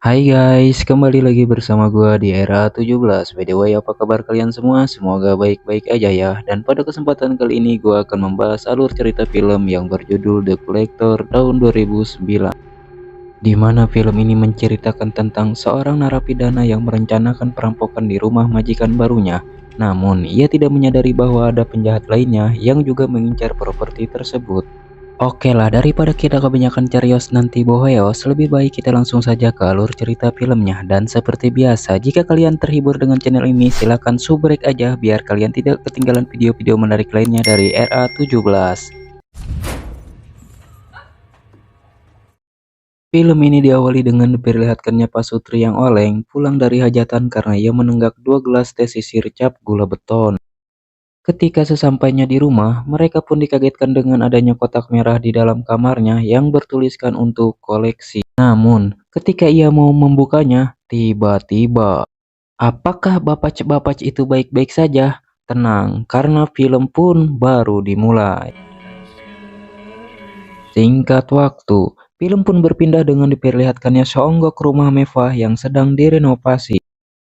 Hai guys, kembali lagi bersama gua di era 17. By the way, apa kabar kalian semua? Semoga baik-baik aja ya. Dan pada kesempatan kali ini gua akan membahas alur cerita film yang berjudul The Collector tahun 2009. Di mana film ini menceritakan tentang seorang narapidana yang merencanakan perampokan di rumah majikan barunya. Namun, ia tidak menyadari bahwa ada penjahat lainnya yang juga mengincar properti tersebut. Oke lah, daripada kita kebanyakan carios nanti boheos, lebih baik kita langsung saja ke alur cerita filmnya. Dan seperti biasa, jika kalian terhibur dengan channel ini, silahkan subrek aja biar kalian tidak ketinggalan video-video menarik lainnya dari RA17. Film ini diawali dengan diperlihatkannya Pak Sutri yang oleng pulang dari hajatan karena ia menenggak 2 gelas teh sisir cap gula beton. Ketika sesampainya di rumah, mereka pun dikagetkan dengan adanya kotak merah di dalam kamarnya yang bertuliskan untuk koleksi. Namun, ketika ia mau membukanya, tiba-tiba, apakah bapak itu baik-baik saja? Tenang, karena film pun baru dimulai. Singkat waktu, film pun berpindah dengan diperlihatkannya seonggok rumah mewah yang sedang direnovasi.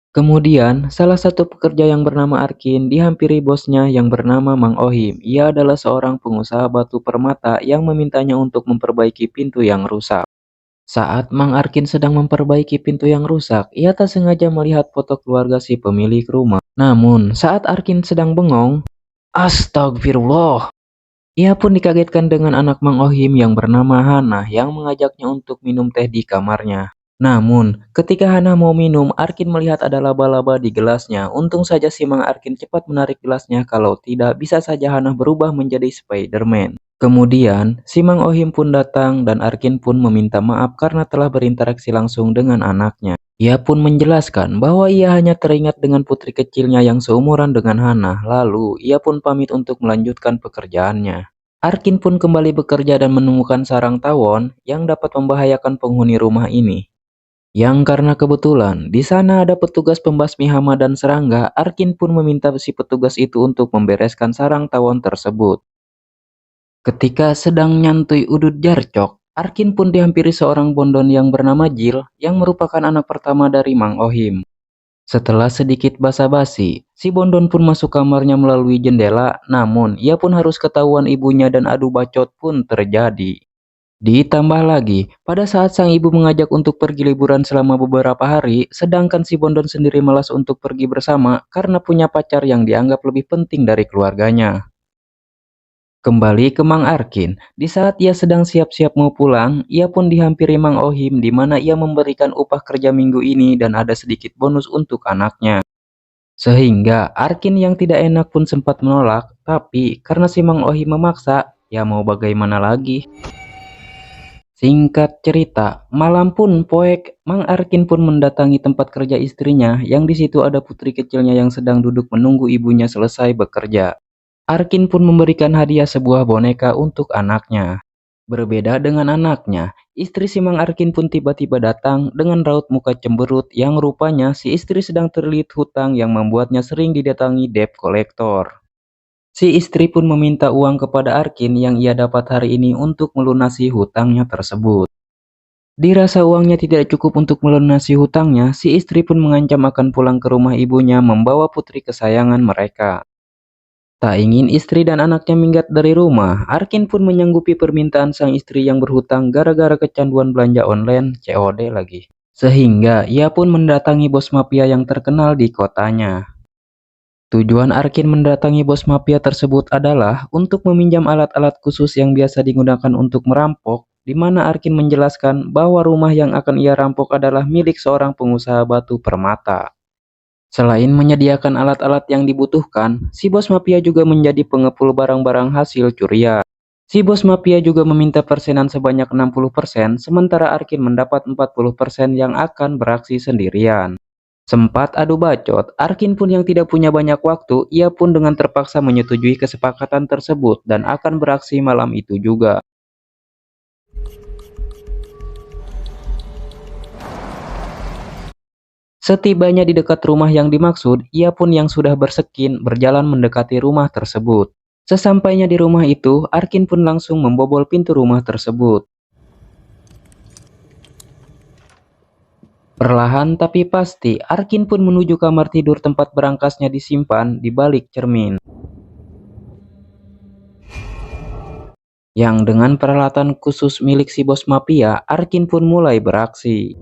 Kemudian, salah satu pekerja yang bernama Arkin dihampiri bosnya yang bernama Mang Ohim. Ia adalah seorang pengusaha batu permata yang memintanya untuk memperbaiki pintu yang rusak. Saat Mang Arkin sedang memperbaiki pintu yang rusak, ia tak sengaja melihat foto keluarga si pemilik rumah. Namun, saat Arkin sedang bengong, astagfirullah, ia pun dikagetkan dengan anak Mang Ohim yang bernama Hana yang mengajaknya untuk minum teh di kamarnya. Namun, ketika Hana mau minum, Arkin melihat ada laba-laba di gelasnya. Untung saja si Mang Arkin cepat menarik gelasnya, kalau tidak bisa saja Hana berubah menjadi Spider-Man. Kemudian, si Mang Ohim pun datang dan Arkin pun meminta maaf karena telah berinteraksi langsung dengan anaknya. Ia pun menjelaskan bahwa ia hanya teringat dengan putri kecilnya yang seumuran dengan Hana, lalu ia pun pamit untuk melanjutkan pekerjaannya. Arkin pun kembali bekerja dan menemukan sarang tawon yang dapat membahayakan penghuni rumah ini. Yang karena kebetulan di sana ada petugas pembasmi hama dan serangga, Arkin pun meminta si petugas itu untuk membereskan sarang tawon tersebut. Ketika sedang nyantui udut jarcok, Arkin pun dihampiri seorang bondon yang bernama Jil yang merupakan anak pertama dari Mang Ohim. Setelah sedikit basa-basi, si bondon pun masuk kamarnya melalui jendela, namun ia pun harus ketahuan ibunya dan adu bacot pun terjadi. Ditambah lagi, pada saat sang ibu mengajak untuk pergi liburan selama beberapa hari, sedangkan si bondon sendiri malas untuk pergi bersama karena punya pacar yang dianggap lebih penting dari keluarganya. Kembali ke Mang Arkin, di saat ia sedang siap-siap mau pulang, ia pun dihampiri Mang Ohim di mana ia memberikan upah kerja minggu ini dan ada sedikit bonus untuk anaknya. Sehingga Arkin yang tidak enak pun sempat menolak, tapi karena si Mang Ohim memaksa, ya mau bagaimana lagi. Singkat cerita, malam pun poek, Mang Arkin pun mendatangi tempat kerja istrinya yang di situ ada putri kecilnya yang sedang duduk menunggu ibunya selesai bekerja. Arkin pun memberikan hadiah sebuah boneka untuk anaknya. Berbeda dengan anaknya, istri si Mang Arkin pun tiba-tiba datang dengan raut muka cemberut yang rupanya si istri sedang terlilit hutang yang membuatnya sering didatangi debt collector. Si istri pun meminta uang kepada Arkin yang ia dapat hari ini untuk melunasi hutangnya tersebut. Dirasa uangnya tidak cukup untuk melunasi hutangnya, si istri pun mengancam akan pulang ke rumah ibunya membawa putri kesayangan mereka. Tak ingin istri dan anaknya minggat dari rumah, Arkin pun menyanggupi permintaan sang istri yang berhutang gara-gara kecanduan belanja online COD lagi. Sehingga ia pun mendatangi bos mafia yang terkenal di kotanya. Tujuan Arkin mendatangi bos mafia tersebut adalah untuk meminjam alat-alat khusus yang biasa digunakan untuk merampok, di mana Arkin menjelaskan bahwa rumah yang akan ia rampok adalah milik seorang pengusaha batu permata. Selain menyediakan alat-alat yang dibutuhkan, si bos mafia juga menjadi pengepul barang-barang hasil curian. Si bos mafia juga meminta persenan sebanyak 60%, sementara Arkin mendapat 40% yang akan beraksi sendirian. Sempat adu bacot, Arkin pun yang tidak punya banyak waktu, ia pun dengan terpaksa menyetujui kesepakatan tersebut dan akan beraksi malam itu juga. Setibanya di dekat rumah yang dimaksud, ia pun yang sudah berskin berjalan mendekati rumah tersebut. Sesampainya di rumah itu, Arkin pun langsung membobol pintu rumah tersebut. Perlahan tapi pasti, Arkin pun menuju kamar tidur tempat berangkasnya disimpan di balik cermin. Yang dengan peralatan khusus milik si bos mafia, Arkin pun mulai beraksi.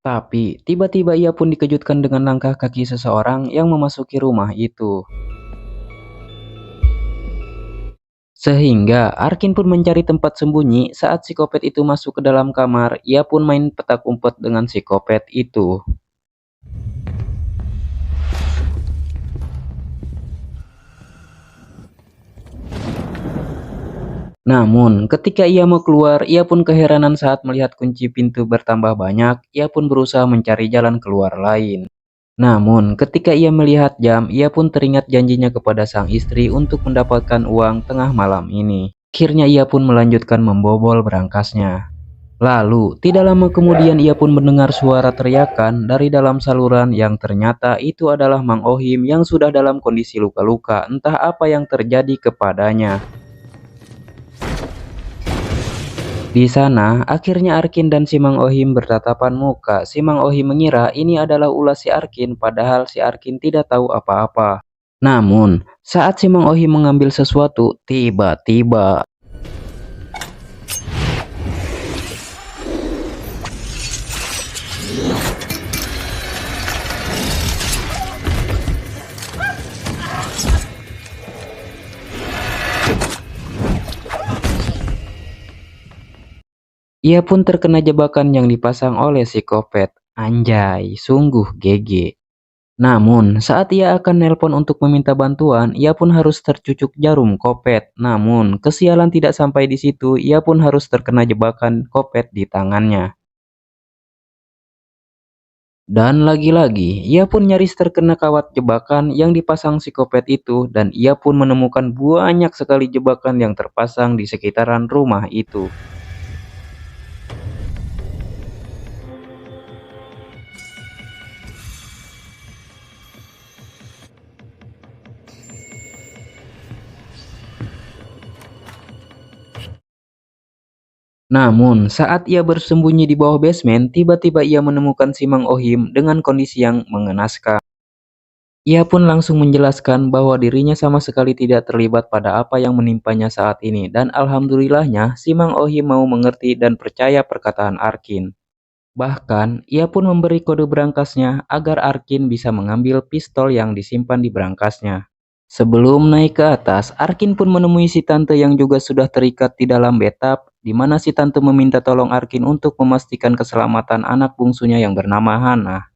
Tapi, tiba-tiba ia pun dikejutkan dengan langkah kaki seseorang yang memasuki rumah itu. Sehingga Arkin pun mencari tempat sembunyi. Saat psikopat itu masuk ke dalam kamar, ia pun main petak umpet dengan psikopat itu. Namun, ketika ia mau keluar, ia pun keheranan saat melihat kunci pintu bertambah banyak. Ia pun berusaha mencari jalan keluar lain. Namun, ketika ia melihat jam, ia pun teringat janjinya kepada sang istri untuk mendapatkan uang tengah malam ini. Akhirnya ia pun melanjutkan membobol berangkasnya. Lalu, tidak lama kemudian ia pun mendengar suara teriakan dari dalam saluran yang ternyata itu adalah Mang Ohim yang sudah dalam kondisi luka-luka. Entah apa yang terjadi kepadanya. Di sana, akhirnya Arkin dan si Mang Ohim bertatapan muka. Si Mang Ohim mengira ini adalah ulah si Arkin, padahal si Arkin tidak tahu apa-apa. Namun, saat si Mang Ohim mengambil sesuatu, tiba-tiba ia pun terkena jebakan yang dipasang oleh si Kopet. Anjay, sungguh GG. Namun, saat ia akan nelpon untuk meminta bantuan, ia pun harus tercucuk jarum Kopet. Namun, kesialan tidak sampai di situ, ia pun harus terkena jebakan Kopet di tangannya. Dan lagi-lagi, ia pun nyaris terkena kawat jebakan yang dipasang psikopat itu dan ia pun menemukan banyak sekali jebakan yang terpasang di sekitaran rumah itu. Namun, saat ia bersembunyi di bawah basement, tiba-tiba ia menemukan si Mang Ohim dengan kondisi yang mengenaskan. Ia pun langsung menjelaskan bahwa dirinya sama sekali tidak terlibat pada apa yang menimpanya saat ini dan alhamdulillahnya si Mang Ohim mau mengerti dan percaya perkataan Arkin. Bahkan, ia pun memberi kode berangkasnya agar Arkin bisa mengambil pistol yang disimpan di berangkasnya. Sebelum naik ke atas, Arkin pun menemui si tante yang juga sudah terikat di dalam bathtub, di mana si tante meminta tolong Arkin untuk memastikan keselamatan anak bungsunya yang bernama Hana.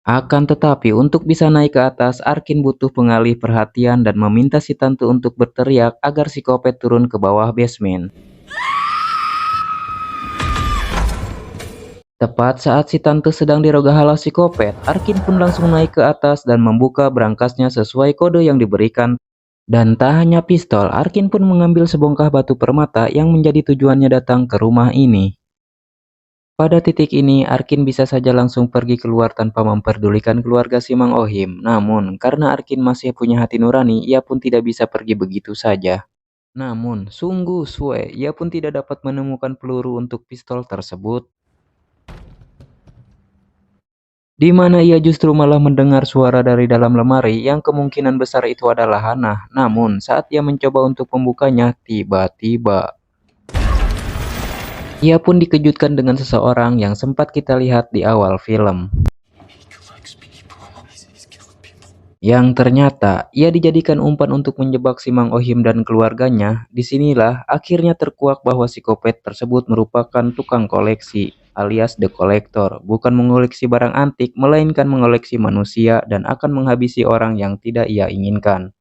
Akan tetapi untuk bisa naik ke atas, Arkin butuh pengalih perhatian dan meminta si tante untuk berteriak agar si Kopet turun ke bawah basement. Tepat saat si tante sedang dirogahala si Kopet, Arkin pun langsung naik ke atas dan membuka berangkasnya sesuai kode yang diberikan. Dan tak hanya pistol, Arkin pun mengambil sebongkah batu permata yang menjadi tujuannya datang ke rumah ini. Pada titik ini, Arkin bisa saja langsung pergi keluar tanpa memperdulikan keluarga si Mang Ohim. Namun, karena Arkin masih punya hati nurani, ia pun tidak bisa pergi begitu saja. Namun, sungguh suwe, ia pun tidak dapat menemukan peluru untuk pistol tersebut. Di mana ia justru malah mendengar suara dari dalam lemari yang kemungkinan besar itu adalah Hana. Namun, saat ia mencoba untuk membukanya, tiba-tiba ia pun dikejutkan dengan seseorang yang sempat kita lihat di awal film. Yang ternyata ia dijadikan umpan untuk menjebak si Mang Ohim dan keluarganya. Disinilah akhirnya terkuak bahwa si Kopet tersebut merupakan tukang koleksi alias The Collector, bukan mengoleksi barang antik melainkan mengoleksi manusia dan akan menghabisi orang yang tidak ia inginkan.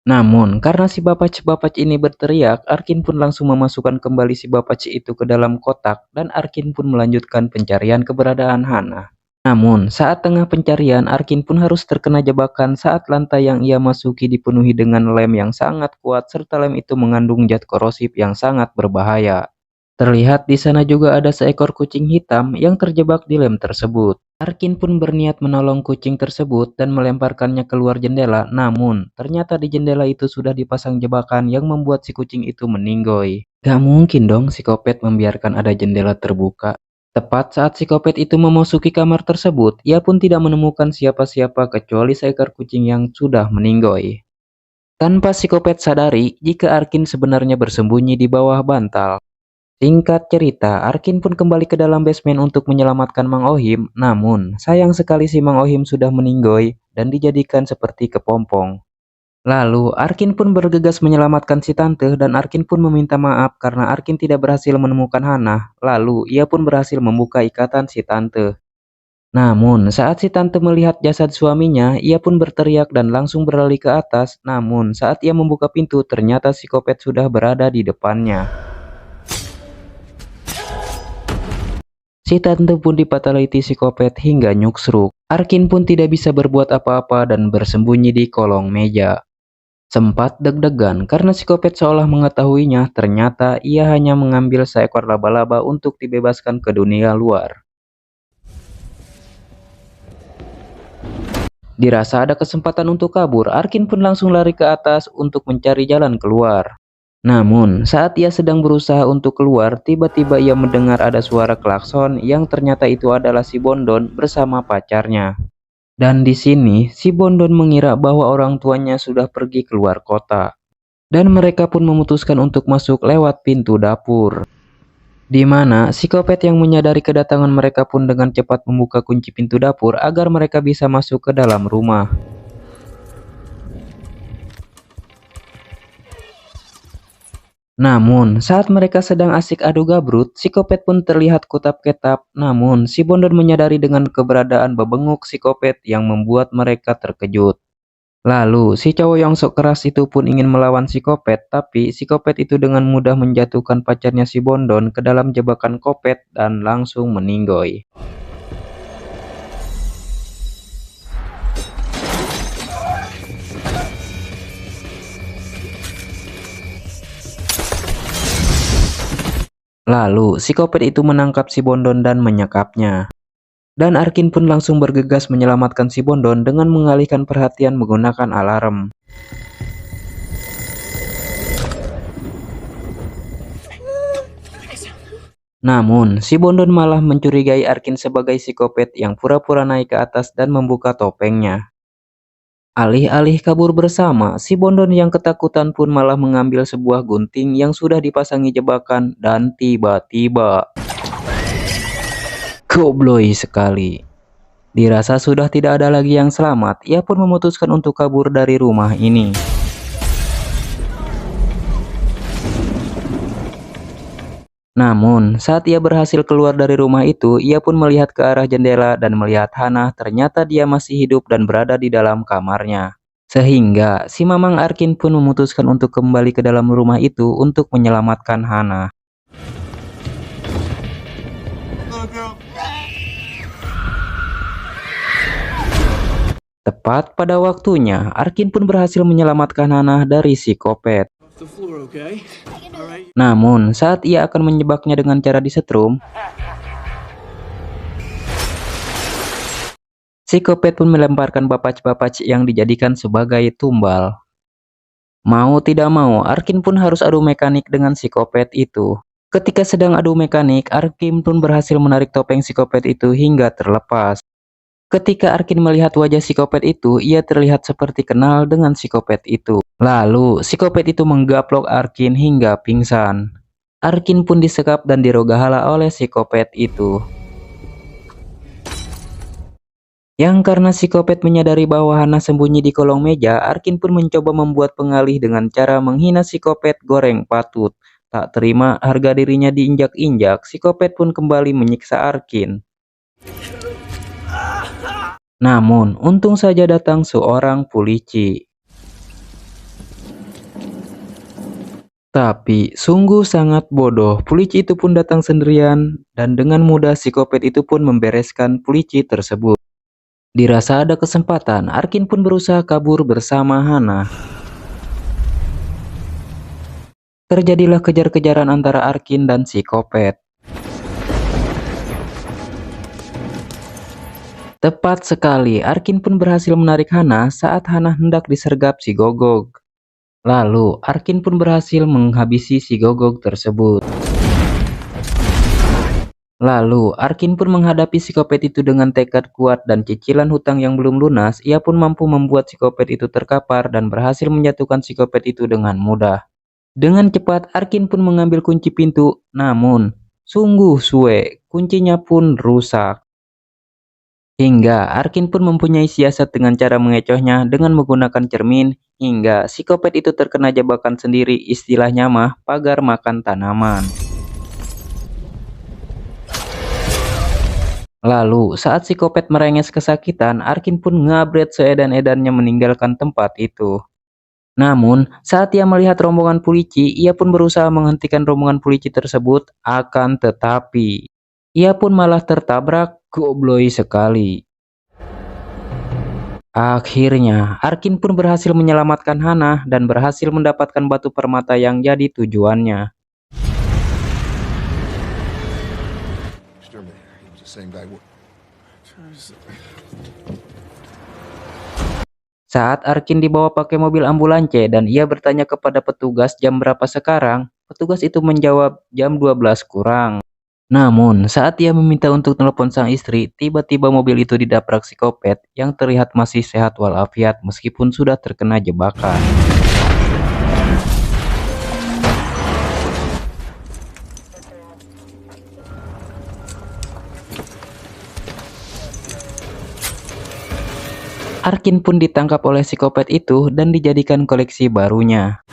Namun, karena si Bapac ini berteriak, Arkin pun langsung memasukkan kembali si Bapac itu ke dalam kotak dan Arkin pun melanjutkan pencarian keberadaan Hana. Namun, saat tengah pencarian, Arkin pun harus terkena jebakan saat lantai yang ia masuki dipenuhi dengan lem yang sangat kuat serta lem itu mengandung zat korosif yang sangat berbahaya. Terlihat di sana juga ada seekor kucing hitam yang terjebak di lem tersebut. Arkin pun berniat menolong kucing tersebut dan melemparkannya keluar jendela, namun ternyata di jendela itu sudah dipasang jebakan yang membuat si kucing itu meninggoy. Gak mungkin dong si Kopet membiarkan ada jendela terbuka. Tepat saat psikopat itu memasuki kamar tersebut, ia pun tidak menemukan siapa-siapa kecuali seekor kucing yang sudah meninggoy. Tanpa psikopat sadari jika Arkin sebenarnya bersembunyi di bawah bantal. Singkat cerita, Arkin pun kembali ke dalam basement untuk menyelamatkan Mang Ohim, namun sayang sekali si Mang Ohim sudah meninggoy dan dijadikan seperti kepompong. Lalu, Arkin pun bergegas menyelamatkan si tante dan Arkin pun meminta maaf karena Arkin tidak berhasil menemukan Hana. Lalu, ia pun berhasil membuka ikatan si tante. Namun, saat si tante melihat jasad suaminya, ia pun berteriak dan langsung berlari ke atas. Namun, saat ia membuka pintu, ternyata psikopat sudah berada di depannya. Si tante pun dipataliti psikopat hingga nyuksruk. Arkin pun tidak bisa berbuat apa-apa dan bersembunyi di kolong meja. Sempat deg-degan karena psikopat seolah mengetahuinya, ternyata ia hanya mengambil seekor laba-laba untuk dibebaskan ke dunia luar. Dirasa ada kesempatan untuk kabur, Arkin pun langsung lari ke atas untuk mencari jalan keluar. Namun, saat ia sedang berusaha untuk keluar, tiba-tiba ia mendengar ada suara klakson yang ternyata itu adalah si Bondon bersama pacarnya. Dan di sini, si Bondon mengira bahwa orang tuanya sudah pergi keluar kota. Dan mereka pun memutuskan untuk masuk lewat pintu dapur. Di mana psikopat yang menyadari kedatangan mereka pun dengan cepat membuka kunci pintu dapur agar mereka bisa masuk ke dalam rumah. Namun, saat mereka sedang asik adu gabrut, psikopat pun terlihat kutap-ketap. Namun, si Bondon menyadari dengan keberadaan bebenguk psikopat yang membuat mereka terkejut. Lalu, si cowok yang sok keras itu pun ingin melawan psikopat, tapi psikopat itu dengan mudah menjatuhkan pacarnya si Bondon ke dalam jebakan kopet dan langsung meninggoy. Lalu, psikopat itu menangkap si Bondon dan menyekapnya. Dan Arkin pun langsung bergegas menyelamatkan si Bondon dengan mengalihkan perhatian menggunakan alarm. Namun, si Bondon malah mencurigai Arkin sebagai psikopat yang pura-pura naik ke atas dan membuka topengnya. Alih-alih kabur bersama, si Bondon yang ketakutan pun malah mengambil sebuah gunting yang sudah dipasangi jebakan dan tiba-tiba gobloy sekali. Dirasa sudah tidak ada lagi yang selamat, ia pun memutuskan untuk kabur dari rumah ini. Namun, saat ia berhasil keluar dari rumah itu, ia pun melihat ke arah jendela dan melihat Hana, ternyata dia masih hidup dan berada di dalam kamarnya. Sehingga, si Mamang Arkin pun memutuskan untuk kembali ke dalam rumah itu untuk menyelamatkan Hana. Tepat pada waktunya, Arkin pun berhasil menyelamatkan Hana dari psikopat. Namun, saat ia akan menjebaknya dengan cara disetrum, psikopat pun melemparkan bapac-bapac yang dijadikan sebagai tumbal. Mau tidak mau, Arkin pun harus adu mekanik dengan psikopat itu. Ketika sedang adu mekanik, Arkin pun berhasil menarik topeng psikopat itu hingga terlepas. Ketika Arkin melihat wajah psikopat itu, ia terlihat seperti kenal dengan psikopat itu. Lalu, psikopat itu menggaplok Arkin hingga pingsan. Arkin pun disekap dan dirogahala oleh psikopat itu. Yang karena psikopat menyadari bahwa Hana sembunyi di kolong meja, Arkin pun mencoba membuat pengalih dengan cara menghina psikopat goreng patut. Tak terima harga dirinya diinjak-injak, psikopat pun kembali menyiksa Arkin. Namun, untung saja datang seorang polisi. Tapi, sungguh sangat bodoh. Polisi itu pun datang sendirian, dan dengan mudah psikopat itu pun membereskan polisi tersebut. Dirasa ada kesempatan, Arkin pun berusaha kabur bersama Hana. Terjadilah kejar-kejaran antara Arkin dan psikopat. Tepat sekali, Arkin pun berhasil menarik Hana saat Hana hendak disergap si Gogog. Lalu, Arkin pun berhasil menghabisi si Gogog tersebut. Lalu, Arkin pun menghadapi psikopat itu dengan tekad kuat dan cicilan hutang yang belum lunas. Ia pun mampu membuat psikopat itu terkapar dan berhasil menjatuhkan psikopat itu dengan mudah. Dengan cepat, Arkin pun mengambil kunci pintu, namun sungguh suwe, kuncinya pun rusak. Hingga Arkin pun mempunyai siasat dengan cara mengecohnya dengan menggunakan cermin, hingga psikopat itu terkena jebakan sendiri, istilahnya mah pagar makan tanaman. Lalu, saat psikopat merenges kesakitan, Arkin pun ngabret seedan-edannya meninggalkan tempat itu. Namun, saat ia melihat rombongan polisi, ia pun berusaha menghentikan rombongan polisi tersebut, akan tetapi ia pun malah tertabrak, gobloi sekali. Akhirnya, Arkin pun berhasil menyelamatkan Hana dan berhasil mendapatkan batu permata yang jadi tujuannya. Saat Arkin dibawa pakai mobil ambulans dan ia bertanya kepada petugas jam berapa sekarang, petugas itu menjawab jam 12 kurang. Namun, saat ia meminta untuk telepon sang istri, tiba-tiba mobil itu didabrak psikopat yang terlihat masih sehat walafiat meskipun sudah terkena jebakan. Arkin pun ditangkap oleh psikopat itu dan dijadikan koleksi barunya.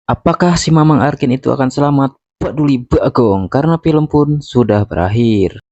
Apakah si Mamang Arkin itu akan selamat? Peduli bagong, karena film pun sudah berakhir.